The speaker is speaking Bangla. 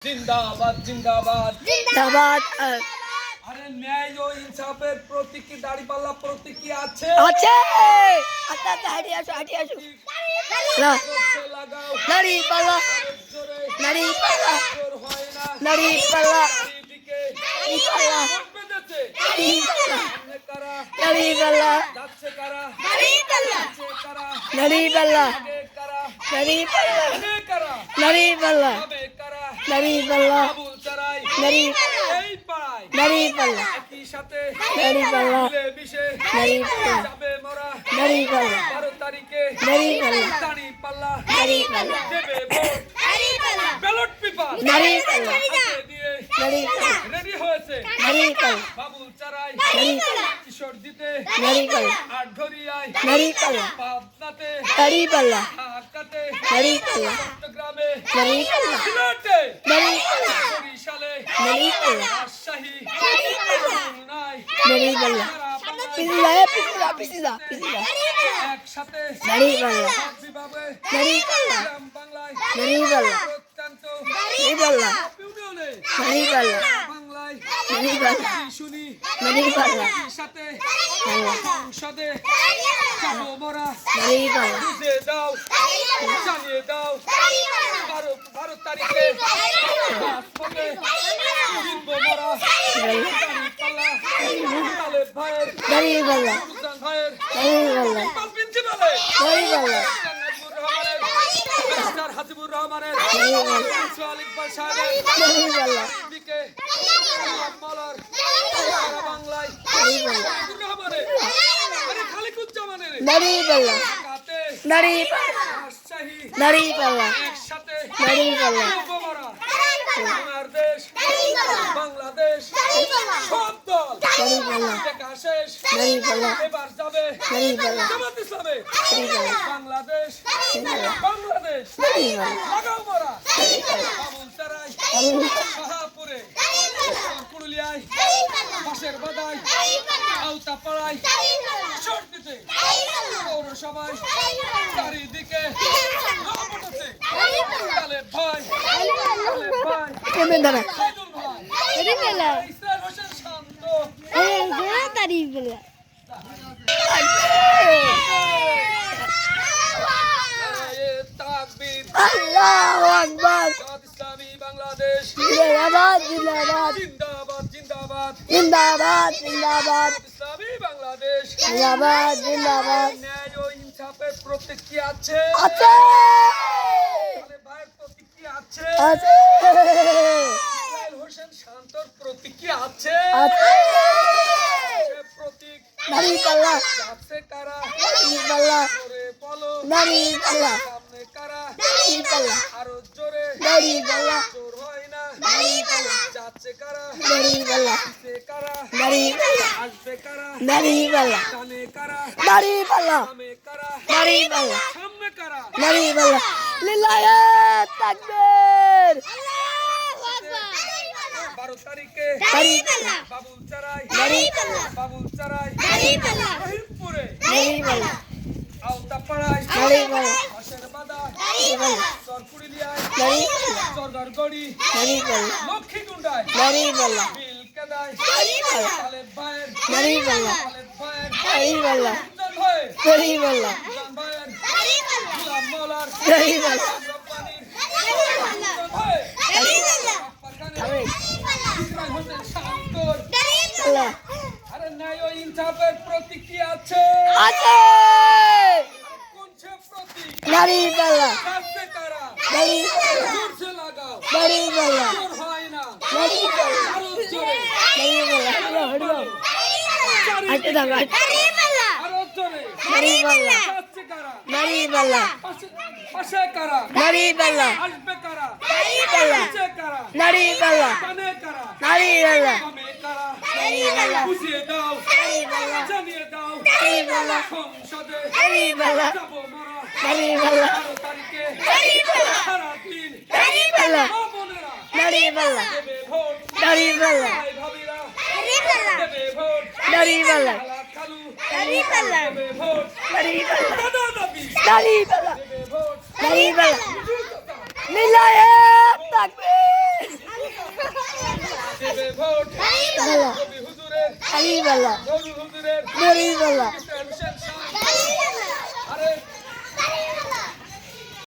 জিন্দাবাদ জিন্দাবাদ জিন্দাবাদ। আরে ন্যায় ও ইনসাফের প্রতীক কি দাঁড়িপাল্লা প্রতীক কি আছে আছে। আচ্ছা আচ্ছা, হাঁটি আসো হাঁটি আসো। না, জোরসে লাগাও দাঁড়িপাল্লা আরো জোরে দাঁড়িপাল্লা জোর হয় না দাঁড়িপাল্লা চারিদিকে দাঁড়িপাল্লা ভোট বেঁধেছে দাঁড়িপাল্লা সামনে কারা দাঁড়িপাল্লা যাচ্ছে কারা দাঁড়িপাল্লা যাচ্ছে কারা দাঁড়িপাল্লা আগে কারা দাঁড়িপাল্লা আগে কারা দাঁড়িপাল্লা তবে কারা দাঁড়িপাল্লা আবুল চারাই দাঁড়িপাল্লা এই পাড়ায় দাঁড়িপাল্লা একই সাথে দাঁড়িপাল্লা মিলে মিশে দাঁড়িপাল্লা যাবে মরা দাঁড়িপাল্লা 12 তারিখে দাঁড়িপাল্লা দাঁড়িপাল্লা দাঁড়িপাল্লা দেবে ভোট ব্যালট পেপার দাঁড়িপাল্লা হাতে দিয়ে দাঁড়িপাল্লা রেডি হয়েছে দাঁড়িপাল্লা বাবুল চারাই দাঁড়িপাল্লা কিশোর দিতে দাঁড়িপাল্লা আটঘরিয়ায় দাঁড়িপাল্লা পাবনাতে দাঁড়িপাল্লা ঢাকাতে দাঁড়িপাল্লা চট্টগ্রামে দাঁড়িপাল্লা সিলেটে দাঁড়িপাল্লা বরিশালে দাঁড়িপাল্লা রাজশাহী খুলনায় দাঁড়িপাল্লা সারা বাংলায় পিছিয়ে পিছিয়ে পিছিয়ে একসাথে দাঁড়িপাল্লা সব বিভাগে দাঁড়িপাল্লা গ্রাম বাংলায় দাঁড়িপাল্লা প্রত্যন্ত দাঁড়িপাল্লা ইউনিয়নে দাঁড়িপাল্লা বাংলায় দাঁড়িপাল্লা শুনি দাঁড়িপাল্লা সাথে সংসদে যাবো মোরা দাঁড়িপাল্লা বুঝে দাও জানিয়ে দাও 12 তারিখে রাজপথে জিতবো মোরা দাঁড়িপাল্লা তালেব ভাইয়ের দাঁড়িপাল্লা সুলতান ভাইয়ের দাঁড়িপাল্লা প্রিন্সিপালের দাঁড়িপাল্লা ব্যারিস্টার হাজিবুর রহমানের প্রিন্সিপাল ইকবাল সাহেবের দাঁড়িপাল্লা দিকে মলার সারা বাংলায় হাজিবুর রহমানের আরে খালিকুজ্জামানের দাঁড়িপাল্লা কাতে দাঁড়িপাল্লা রাজশাহী দাঁড়িপাল্লা একসাথে দাঁড়িপাল্লা উপমরা আমার দেশ বাংলাদেশ সব দল দাঁড়িপাল্লা দেখা শেষ দাঁড়িপাল্লা এবার যাবে দাঁড়িপাল্লা জামাত ইসলামে দাঁড়িপাল্লা বাংলাদেশ বাংলাদেশ দাঁড়িপাল্লা লাগাও মরা বাবুল চারাই শাহাপুরে পুরুলিয়ায় বাঁশের বাদায় আওতাপাড়ায় সর্দিতে পৌরসভায় চারিদিকে রহমতেছে তালেব ভাই কেমন দাঁড়া সাইদুল ভাই দাঁড়িপাল্লা ইসরায়েল হোসেন শান্ত দাঁড়িপাল্লা নারায়ে তাকবীর আল্লাহু আকবার জামাত ইসলামী বাংলাদেশ জিন্দাবাদ জিন্দাবাদ জিন্দাবাদ জিন্দাবাদ জিন্দাবাদ জিন্দাবাদ জামাত ইসলামী বাংলাদেশ জিন্দাবাদ জিন্দাবাদ ন্যায় ও ইনসাফের প্রতীক কি আছে আছে তালেব ভাইয়ের প্রতীক কি আছে আছে ইসরায়েল হোসেন শান্তর প্রতীক কি আছে আছে সে প্রতীক দাঁড়িপাল্লা যাচ্ছে কারা দাঁড়িপাল্লা জোরে বলো দাঁড়িপাল্লা সামনে কারা দাঁড়িপাল্লা আরো জোরে দাঁড়িপাল্লা জোর হয় না দাঁড়িপাল্লা যাচ্ছে কারা দাঁড়িপাল্লা পিছে কারা দাঁড়িপাল্লা আসবে কারা দাঁড়িপাল্লা ডানে কারা দাঁড়িপাল্লা বামে কারা দাঁড়িপাল্লা সামনে কারা দাঁড়িপাল্লা লিল্লাহে তাকবীর 12 তারিখে দাঁড়িপাল্লা বাবুল চারাই দাঁড়িপাল্লা বাবুল চারাই দাঁড়িপাল্লা রহিমপুরে দাঁড়িপাল্লা আওতাপাড়ায় দাঁড়িপাল্লা বাঁশের বাদা দাঁড়িপাল্লা চরপুরিলিয়ায় দাঁড়িপাল্লা চরগড়গড়ি দাঁড়িপাল্লা লক্ষ্মীগুন্ডায় দাঁড়িপাল্লা বিলকেদায় দাঁড়িপাল্লা তালেব ভাইয়ের দাঁড়িপাল্লা তালেব ভাইয়ের দাঁড়িপাল্লা সুলতান ভাইয়ের দাঁড়িপাল্লা সুলতান ভাইয়ের গুলাম মোলার দাঁড়িপাল্লা রব্বানির সুলতান ভাইয়ের পাখানের ইসরায়েল হোসেন শান্তর দাঁড়িপাল্লা আরে ন্যায় ও ইনসাফের প্রতীক কি আছে আছে কোন সে প্রতীক দাঁড়িপাল্লা কাছে কারা দাঁড়িপাল্লা জোরসে লাগাও দাঁড়িপাল্লা জোর হয় না দাঁড়িপাল্লা আরো জোরে দাঁড়িপাল্লা হাঁটতে থাকো আরো জোরে দাঁড়িপাল্লা কাছে কারা দাঁড়িপাল্লা পাশে কারা দাঁড়িপাল্লা আসবে কারা দাঁড়িপাল্লা নিচে কারা দাঁড়িপাল্লা কানে কারা দাঁড়িপাল্লা বামে কারা দাঁড়িপাল্লা বুঝিয়ে দাও দাঁড়িপাল্লা জানিয়ে দাও দাঁড়িপাল্লা সংসদে দাঁড়িপাল্লা যাবো মরা দাঁড়িপাল্লা 12 তারিখে দাঁড়িপাল্লা সারাদিন দাঁড়িপাল্লা মা বোনেরা দাঁড়িপাল্লা দেবে ভোট দাঁড়িপাল্লা ভাই ভাবিরা দেবে ভোট দাঁড়িপাল্লা খালা খালু দাঁড়িপাল্লা দেবে ভোট দাঁড়িপাল্লা দাদা দাদি দাঁড়িপাল্লা দেবে ভোট দাঁড়িপাল্লা হুজুর দাদা লিল্লাহে তাকবীর দেবে ভোট ভালো কবি হুজুরের হাবিবাল্লাহ নুরুল হুজুরের নরিবাল্লাহ ইসলাম হোসেন শাহ